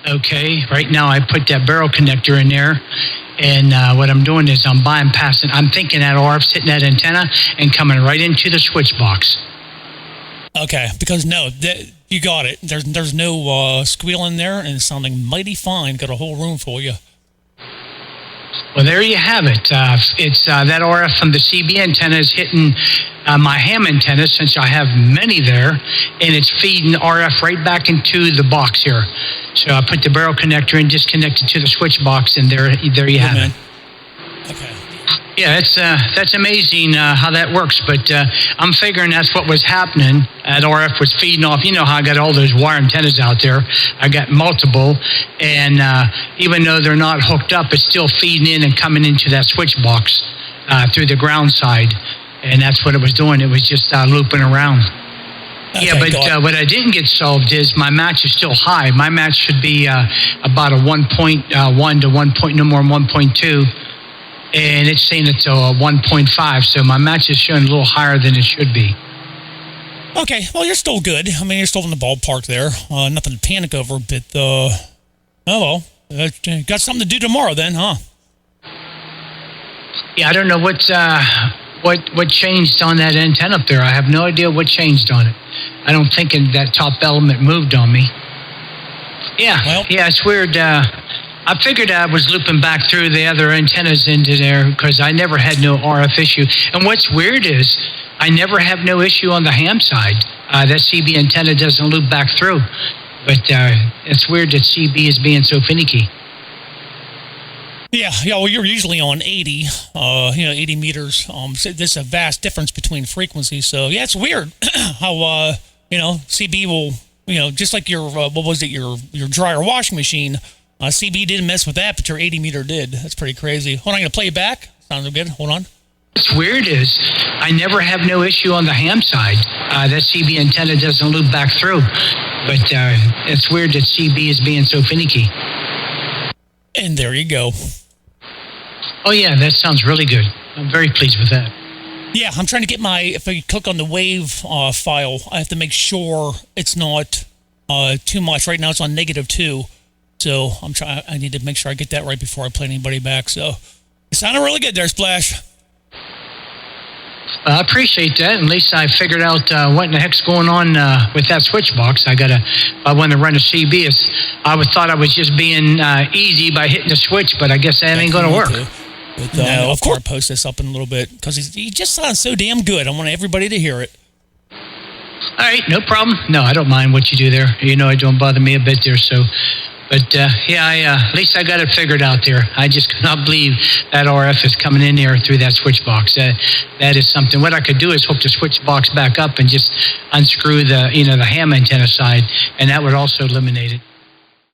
Okay, right now I put that barrel connector in there, and what I'm doing is I'm bypassing. I'm thinking that RF's hitting that antenna and coming right into the switch box. Okay, because no, you got it. There's no squealing there, and it's sounding mighty fine. Got a whole room for you. Well, there you have it. It's that RF from the CB antenna is hitting my ham antenna, since I have many there, and it's feeding RF right back into the box here. So I put the barrel connector in, disconnected to the switch box, and there you have it. Okay. Yeah, that's amazing how that works, but I'm figuring that's what was happening. That RF was feeding off. You know how I got all those wire antennas out there. I got multiple, and even though they're not hooked up, it's still feeding in and coming into that switch box through the ground side, and that's what it was doing. It was just looping around. Okay, yeah, but what I didn't get solved is my match is still high. My match should be about a 1.1 to 1 point, no more than 1.2. And it's saying it's a 1.5, so my match is showing a little higher than it should be. Okay, well, you're still good. I mean, you're still in the ballpark there. Nothing to panic over, but, oh, well, got something to do tomorrow then, huh? Yeah, I don't know what changed on that antenna up there. I have no idea what changed on it. I don't think that top element moved on me. Yeah, well, yeah, it's weird. I figured I was looping back through the other antennas into there because I never had no RF issue. And what's weird is I never have no issue on the ham side. That CB antenna doesn't loop back through. But it's weird that CB is being so finicky. Yeah, well, you're usually on 80, 80 meters. So there's a vast difference between frequencies. So, yeah, it's weird how, CB will, just like your, your dryer washing machine. CB didn't mess with that, but your 80 meter did. That's pretty crazy. Hold on, I'm going to play it back. Sounds good. Hold on. What's weird is I never have no issue on the ham side. That CB antenna doesn't loop back through. But it's weird that CB is being so finicky. And there you go. Oh, yeah, that sounds really good. I'm very pleased with that. Yeah, I'm trying to get if I click on the wave file, I have to make sure it's not too much. Right now it's on -2. So I need to make sure I get that right before I play anybody back. So it sounded really good there, Splash. I appreciate that. At least I figured out what in the heck's going on with that switch box. I want to run a CB. I thought I was just being easy by hitting the switch, but I guess that ain't going to work. No, of course. I'll post this up in a little bit because he just sounds so damn good. I want everybody to hear it. All right, no problem. No, I don't mind what you do there. You know, it don't bother me a bit there. So. But, at least I got it figured out there. I just cannot believe that RF is coming in there through that switch box. That is something. What I could do is hook the switch box back up and just unscrew the ham antenna side, and that would also eliminate it.